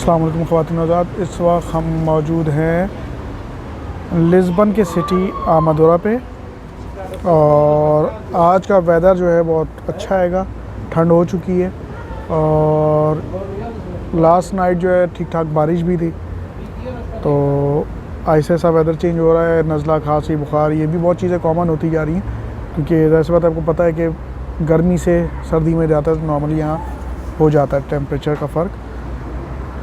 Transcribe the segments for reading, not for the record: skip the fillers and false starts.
अस्सलाम वालेकुम ख़वातीन हज़रात, इस वक्त हम मौजूद हैं लिस्बन के सिटी आमादोरा पे। और आज का वेदर जो है बहुत अच्छा हैगा, ठंड हो चुकी है और लास्ट नाइट जो है ठीक ठाक बारिश भी थी। तो ऐसा ऐसा वेदर चेंज हो रहा है, नज़ला, खांसी, बुखार, ये भी बहुत चीज़ें कॉमन होती जा रही हैं, क्योंकि जैसे बात आपको पता है कि गर्मी से सर्दी में जाता है तो नॉर्मली यहाँ हो जाता है टेम्परेचर का फ़र्क।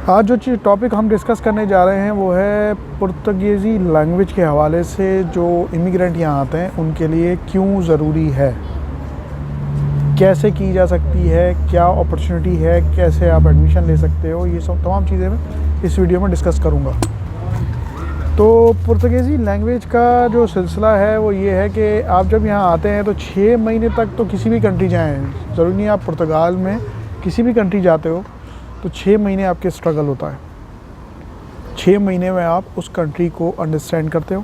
आज जो टॉपिक हम डिस्कस करने जा रहे हैं वो है पुर्तगीज़ी लैंग्वेज के हवाले से जो इमिग्रेंट यहाँ आते हैं उनके लिए क्यों ज़रूरी है, कैसे की जा सकती है, क्या अपॉर्चुनिटी है, कैसे आप एडमिशन ले सकते हो, ये सब तमाम चीज़ें मैं इस वीडियो में डिस्कस करूँगा। तो पुर्तगीज़ी लैंग्वेज का जो सिलसिला है वो ये है कि आप जब यहाँ आते हैं तो 6 महीने तक तो किसी भी कंट्री जाएँ, ज़रूरी नहीं आप पुर्तगाल में किसी भी कंट्री जाते हो तो 6 महीने आपके स्ट्रगल होता है। 6 महीने में आप उस कंट्री को अंडरस्टैंड करते हो,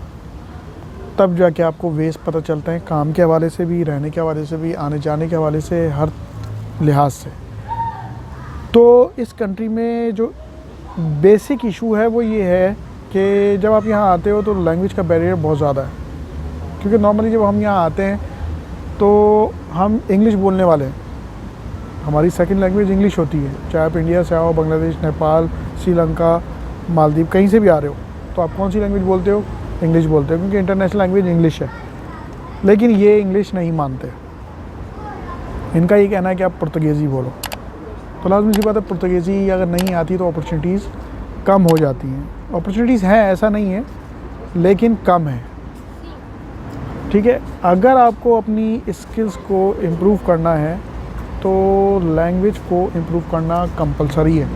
तब जाके आपको वेज पता चलते हैं, काम के हवाले से भी, रहने के हवाले से भी, आने जाने के हवाले से, हर लिहाज से। तो इस कंट्री में जो बेसिक इशू है वो ये है कि जब आप यहाँ आते हो तो लैंग्वेज का बैरियर बहुत ज़्यादा है, क्योंकि नॉर्मली जब हम यहाँ आते हैं तो हम इंग्लिश बोलने वाले हैं, हमारी सेकंड लैंग्वेज इंग्लिश होती है। चाहे आप इंडिया से आओ, बांग्लादेश, नेपाल, श्रीलंका, मालदीव, कहीं से भी आ रहे हो तो आप कौन सी लैंग्वेज बोलते हो? इंग्लिश बोलते हो, क्योंकि इंटरनेशनल लैंग्वेज इंग्लिश है। लेकिन ये इंग्लिश नहीं मानते, इनका ये कहना है कि आप पुर्तगीज़ी बोलो। तो लाज़मी सी बात है, पुर्तगीज़ी अगर नहीं आती तो अपॉर्चुनिटीज़ कम हो जाती हैं। अपॉर्चुनिटीज़ हैं, ऐसा नहीं है, लेकिन कम है। ठीक है, अगर आपको अपनी स्किल्स को इम्प्रूव करना है तो लैंग्वेज को इम्प्रूव करना कंपलसरी है।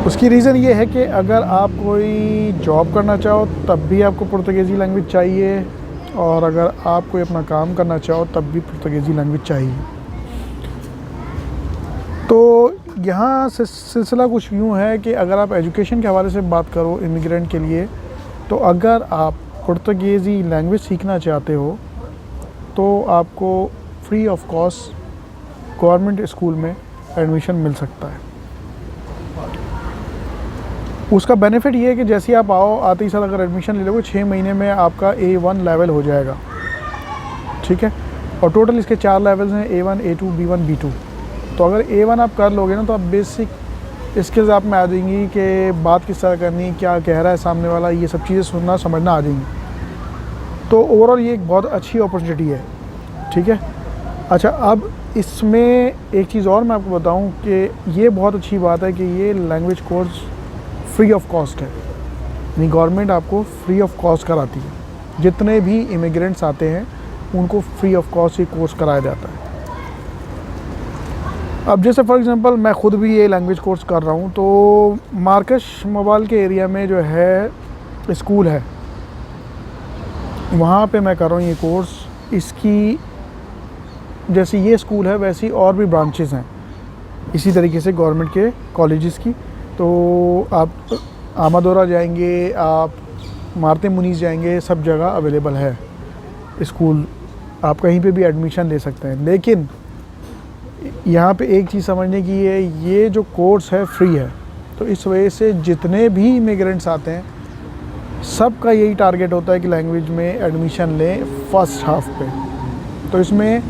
उसकी रीज़न ये है कि अगर आप कोई जॉब करना चाहो तब भी आपको पुर्तगीज़ी लैंग्वेज चाहिए, और अगर आप कोई अपना काम करना चाहो तब भी पुर्तगीज़ी लैंग्वेज चाहिए। तो यहाँ से सिलसिला कुछ यूँ है कि अगर आप एजुकेशन के हवाले से बात करो इमिग्रेंट के लिए, तो अगर आप पुर्तगीज़ी लैंग्वेज सीखना चाहते हो तो आपको free of cost government school में एडमिशन मिल सकता है। उसका बेनिफिट ये है कि जैसे आप आओ, आते ही साल अगर एडमिशन ले लोगे 6 महीने में आपका A1 लेवल हो जाएगा। ठीक है, और टोटल इसके 4 लेवल्स हैं, A1, A2, B1, B2। तो अगर A1 आप कर लोगे ना तो आप बेसिक स्किल्स आप में आ जाएंगी कि बात किस तरह करनी, क्या कह रहा है सामने वाला, ये सब चीज़ें सुनना समझना आ जाएंगी। तो ओवरऑल ये एक बहुत अच्छी अपॉर्चुनिटी है। ठीक है, अच्छा, अब इसमें एक चीज़ और मैं आपको बताऊं कि ये बहुत अच्छी बात है कि ये language course free of cost है, यानी गवर्नमेंट आपको फ्री ऑफ कॉस्ट कराती है। जितने भी इमिग्रेंट्स आते हैं उनको फ्री ऑफ कॉस्ट ये कोर्स कराया जाता है। अब जैसे फॉर एग्जांपल मैं ख़ुद भी ये लैंग्वेज कोर्स कर रहा हूँ, तो मार्कश मोबाइल के एरिया में जो है स्कूल है, वहाँ पे मैं कर रहा हूँ ये कोर्स। इसकी जैसे ये स्कूल है वैसी और भी ब्रांचेस हैं इसी तरीके से गवर्नमेंट के कॉलेजेस की। तो आप आमादोरा जाएंगे, आप मारते मुनीस जाएंगे, सब जगह अवेलेबल है स्कूल, आप कहीं पे भी एडमिशन ले सकते हैं। लेकिन यहाँ पे एक चीज़ समझने की है, ये जो कोर्स है फ्री है, तो इस वजह से जितने भी इमिग्रेंट्स आते हैं सबका यही टारगेट होता है कि लैंग्वेज में एडमिशन लें फ़र्स्ट हाफ पे। तो इसमें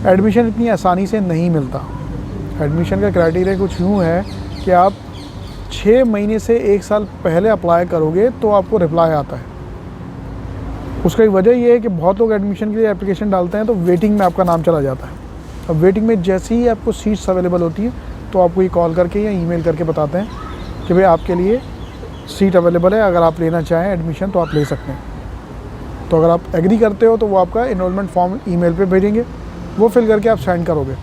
एडमिशन इतनी आसानी से नहीं मिलता। एडमिशन का क्राइटेरिया कुछ यूँ है कि आप 6 महीने से 1 साल पहले अप्लाई करोगे तो आपको रिप्लाई आता है। उसका एक वजह ये है कि बहुत लोग एडमिशन के लिए एप्लीकेशन डालते हैं तो वेटिंग में आपका नाम चला जाता है। अब वेटिंग में जैसे ही आपको सीट्स अवेलेबल होती हैं तो आपको ये कॉल करके या ईमेल करके बताते हैं कि भाई आपके लिए सीट अवेलेबल है, अगर आप लेना चाहें एडमिशन तो आप ले सकते हैं। तो अगर आप एग्री करते हो तो वो आपका इनरोलमेंट फॉर्म ईमेल पे भेजेंगे, वो फिल करके आप सेंड करोगे।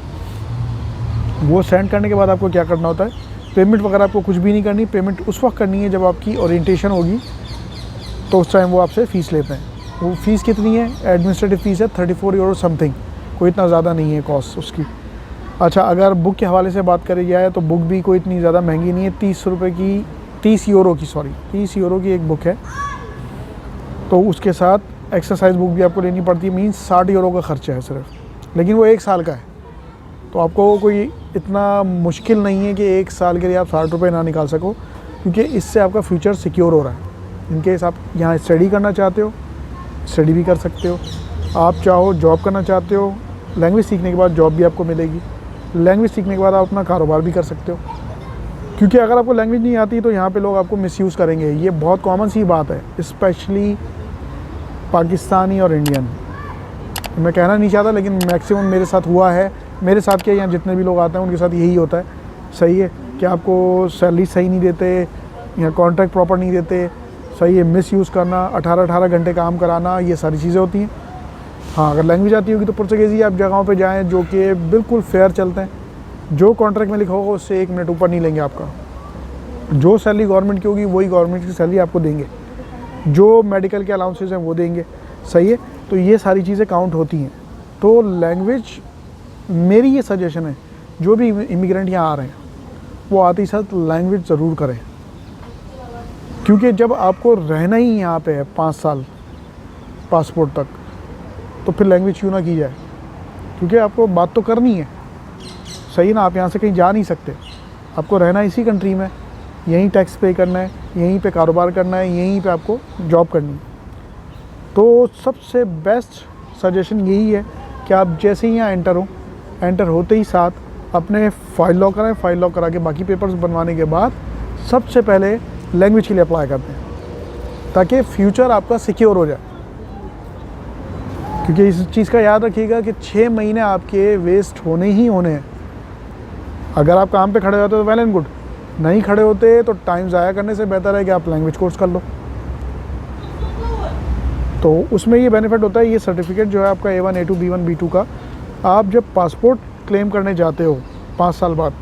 वो सेंड करने के बाद आपको क्या करना होता है, पेमेंट वगैरह आपको कुछ भी नहीं करनी। पेमेंट उस वक्त करनी है जब आपकी ओरिएंटेशन होगी, तो उस टाइम वो आपसे फ़ीस लेते हैं। वो फ़ीस कितनी है? एडमिनिस्ट्रेटिव फ़ीस है 34 यूरो समथिंग, कोई इतना ज़्यादा नहीं है कॉस्ट उसकी। अच्छा, अगर बुक के हवाले से बात करी जाए तो बुक भी कोई इतनी ज़्यादा महंगी नहीं है, 30 यूरो की एक बुक है। तो उसके साथ एक्सरसाइज बुक भी आपको लेनी पड़ती है, मीन्स 60 यूरो का खर्चा है सिर्फ, लेकिन वो 1 साल का है। तो आपको कोई इतना मुश्किल नहीं है कि 1 साल के लिए आप 60 रुपये ना निकाल सको, क्योंकि इससे आपका फ्यूचर सिक्योर हो रहा है। इनकेस आप यहाँ स्टडी करना चाहते हो, स्टडी भी कर सकते हो। आप चाहो जॉब करना चाहते हो, लैंग्वेज सीखने के बाद जॉब भी आपको मिलेगी। लैंग्वेज सीखने के बाद आप अपना कारोबार भी कर सकते हो, क्योंकि अगर आपको लैंग्वेज नहीं आती तो यहाँ पे लोग आपको मिसयूज़ करेंगे। ये बहुत कॉमन सी बात है, स्पेशली पाकिस्तानी और इंडियन। मैं कहना नहीं चाहता, लेकिन मैक्सिमम मेरे साथ हुआ है। मेरे साथ क्या, यहाँ जितने भी लोग आते हैं उनके साथ यही होता है। सही है कि आपको सैलरी सही नहीं देते या कॉन्ट्रैक्ट प्रॉपर नहीं देते। सही है, मिसयूज़ करना, 18-18 घंटे काम कराना, ये सारी चीज़ें होती हैं। हाँ, अगर लैंग्वेज आती होगी तो पुर्तगाली आप जगहों पे जाएं जो कि बिल्कुल फेयर चलते हैं। जो कॉन्ट्रैक्ट में लिखा होगा उससे 1 मिनट ऊपर नहीं लेंगे आपका। जो सैलरी गवर्नमेंट की होगी वही गवर्नमेंट की सैलरी आपको देंगे। जो मेडिकल के अलाउंसेस हैं वो देंगे। सही है, तो ये सारी चीज़ें काउंट होती हैं। तो लैंग्वेज, मेरी ये सजेशन है, जो भी इमिग्रेंट यहाँ आ रहे हैं वो आते ही साथ लैंग्वेज ज़रूर करें, क्योंकि जब आपको रहना ही यहाँ पे है 5 साल पासपोर्ट तक, तो फिर लैंग्वेज क्यों ना की जाए, क्योंकि आपको बात तो करनी है। सही ना, आप यहाँ से कहीं जा नहीं सकते, आपको रहना इसी कंट्री में, यहीं टैक्स पे करना है, यहीं पे कारोबार करना है, यहीं पे आपको जॉब करनी है। तो सबसे बेस्ट सजेशन यही है कि आप जैसे ही यहाँ एंटर होते ही साथ अपने फ़ाइल लॉक कराएं। फ़ाइल लॉक करा के बाकी पेपर्स बनवाने के बाद सबसे पहले लैंग्वेज के लिए अप्लाई करते हैं, ताकि फ्यूचर आपका सिक्योर हो जाए। क्योंकि इस चीज़ का याद रखिएगा कि 6 महीने आपके वेस्ट होने ही होने हैं। अगर आप काम पे खड़े होते तो वेल एंड गुड, नहीं खड़े होते तो टाइम ज़ाया करने से बेहतर है कि आप लैंग्वेज कोर्स कर लो। तो उसमें ये बेनिफिट होता है, ये सर्टिफिकेट जो है आपका A1, A2, B1, B2 का, आप जब पासपोर्ट क्लेम करने जाते हो 5 साल बाद,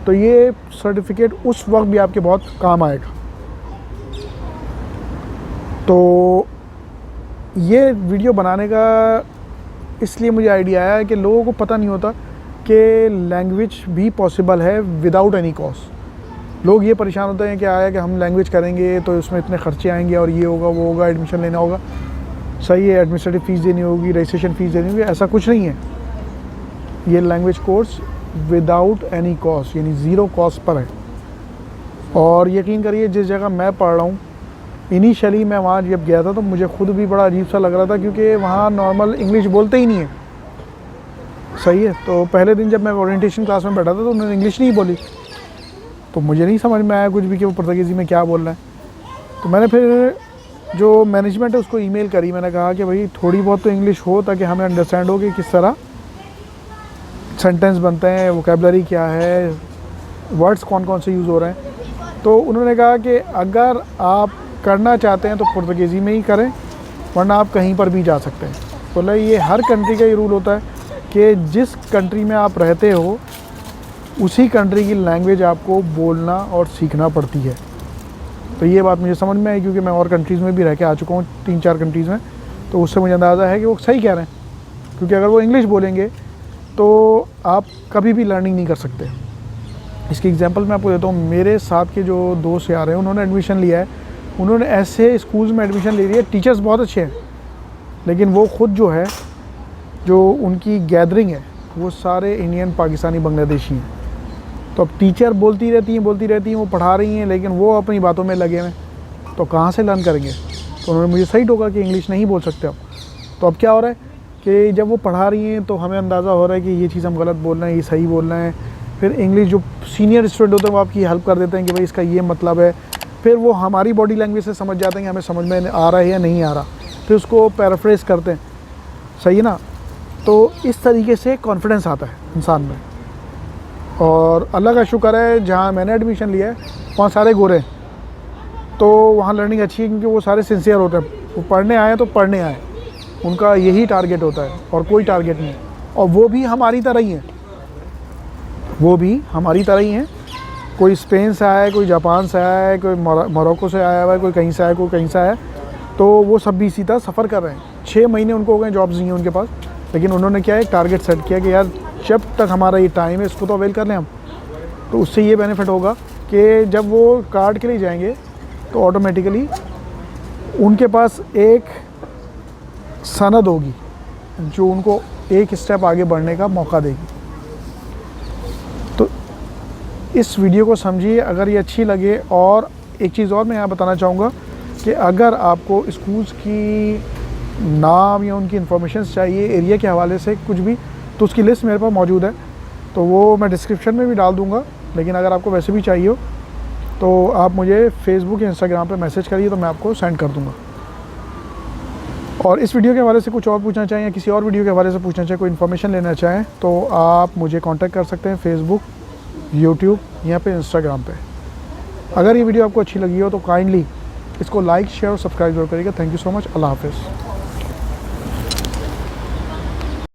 तो ये सर्टिफिकेट उस वक्त भी आपके बहुत काम आएगा। तो ये वीडियो बनाने का इसलिए मुझे आइडिया आया है कि लोगों को पता नहीं होता कि लैंग्वेज भी पॉसिबल है विदाउट एनी कॉस्ट। लोग ये परेशान होते हैं कि आया कि हम लैंग्वेज करेंगे तो इसमें इतने खर्चे आएंगे और ये होगा वो होगा, एडमिशन लेना होगा। सही है, एडमिनिस्ट्रेटिव फ़ीस देनी होगी, रजिस्ट्रेशन फ़ीस देनी होगी, ऐसा कुछ नहीं है। ये language course without any cost, यानी ज़ीरो कॉस्ट पर है। और यकीन करिए, जिस जगह मैं पढ़ रहा हूँ, इनिशियली मैं वहाँ जब गया था तो मुझे खुद भी बड़ा अजीब सा लग रहा था, क्योंकि वहाँ नॉर्मल इंग्लिश बोलते ही नहीं है। सही है, तो पहले दिन जब मैं ओरिएंटेशन क्लास में बैठा था तो उन्होंने इंग्लिश नहीं बोली, तो मुझे नहीं समझ में आया कुछ भी कि वो पुर्तगाली में क्या बोल रहे हैं। तो मैंने फिर जो मैनेजमेंट है उसको ईमेल करी। मैंने कहा कि भाई थोड़ी बहुत तो इंग्लिश हो, ताकि हमें अंडरस्टैंड हो कि किस तरह सेंटेंस बनते हैं, वोकैबुलरी क्या है, वर्ड्स कौन कौन से यूज़ हो रहे हैं। तो उन्होंने कहा कि अगर आप करना चाहते हैं तो पुर्तगाली में ही करें, वरना आप कहीं पर भी जा सकते हैं। बोला ये हर कंट्री का ये रूल होता है कि जिस कंट्री में आप रहते हो उसी कंट्री की लैंग्वेज आपको बोलना और सीखना पड़ती है। तो ये बात मुझे समझ में आई, क्योंकि मैं और कंट्रीज़ में भी रह के आ चुका हूँ, 3-4 कंट्रीज़ में। तो उससे मुझे अंदाज़ा है कि वो सही कह रहे हैं, क्योंकि अगर वो इंग्लिश बोलेंगे तो आप कभी भी लर्निंग नहीं कर सकते। इसकी एग्जांपल मैं आपको देता हूँ। मेरे साथ के जो दोस्त यार हैं, उन्होंने एडमिशन लिया है, उन्होंने ऐसे स्कूल्स में एडमिशन ले लिया, टीचर्स बहुत अच्छे हैं, लेकिन वो ख़ुद जो है, जो उनकी गैदरिंग है, वो सारे इंडियन, पाकिस्तानी, बांग्लादेशी हैं। तो अब टीचर बोलती रहती हैं, वो पढ़ा रही हैं, लेकिन वो अपनी बातों में लगे हुए, तो कहाँ से लर्न करेंगे। तो उन्होंने मुझे सही टोका कि इंग्लिश नहीं बोल सकते आप। तो अब क्या हो रहा है कि जब वो पढ़ा रही हैं तो हमें अंदाज़ा हो रहा है कि ये चीज़ हम गलत बोल रहे हैं, ये सही बोल रहे हैं। फिर इंग्लिश जो सीनियर स्टूडेंट होते हैं वो आपकी हेल्प कर देते हैं कि भाई इसका ये मतलब है। फिर वो हमारी बॉडी लैंग्वेज से समझ जाते हैं कि हमें समझ में आ रहा है या नहीं आ रहा, फिर उसको पैराफ्रेज करते हैं। सही है ना। तो इस तरीके से कॉन्फिडेंस आता है इंसान में। और अल्लाह का शुक्र है, जहाँ मैंने एडमिशन लिया है वहाँ सारे गोरे हैं, तो वहाँ लर्निंग अच्छी है, क्योंकि वो सारे सिंसियर होते हैं। वो पढ़ने आए तो पढ़ने आए, उनका यही टारगेट होता है और कोई टारगेट नहीं। और वो भी हमारी तरह ही हैं, कोई स्पेन से आया है, कोई जापान से आया है, कोई मोरक्को से आया हुआ है, कोई कहीं से आया, कोई कहीं से आया। तो वो सब भी इसी तरह सफ़र कर रहे हैं। 6 महीने उनको हो गए, जॉब्स नहीं है उनके पास, लेकिन उन्होंने क्या है, एक टारगेट सेट किया कि यार जब तक हमारा ये टाइम है इसको तो अवेल कर लें हम। तो उससे ये बेनिफिट होगा कि जब वो कार्ड के लिए जाएंगे तो ऑटोमेटिकली उनके पास एक सनद होगी जो उनको एक स्टेप आगे बढ़ने का मौका देगी। इस वीडियो को समझिए अगर ये अच्छी लगे। और एक चीज़ और मैं यहाँ बताना चाहूँगा कि अगर आपको स्कूल्स की नाम या उनकी इन्फॉर्मेशन चाहिए एरिया के हवाले से कुछ भी, तो उसकी लिस्ट मेरे पास मौजूद है, तो वो मैं डिस्क्रिप्शन में भी डाल दूँगा। लेकिन अगर आपको वैसे भी चाहिए हो तो आप मुझे फेसबुक या इंस्टाग्राम पे मैसेज करिए, तो मैं आपको सेंड कर दूँगा। और इस वीडियो के हवाले से कुछ और पूछना चाहें या किसी और वीडियो के हवाले से पूछना चाहें, कोई इन्फॉर्मेशन लेना चाहें, तो आप मुझे कांटेक्ट कर सकते हैं फेसबुक, यूट्यूब या पे इंस्टाग्राम पे। अगर ये वीडियो आपको अच्छी लगी हो तो काइंडली इसको लाइक, शेयर और सब्सक्राइब जरूर करिएगा। Thank you so much. अल्लाह हाफ़िज़।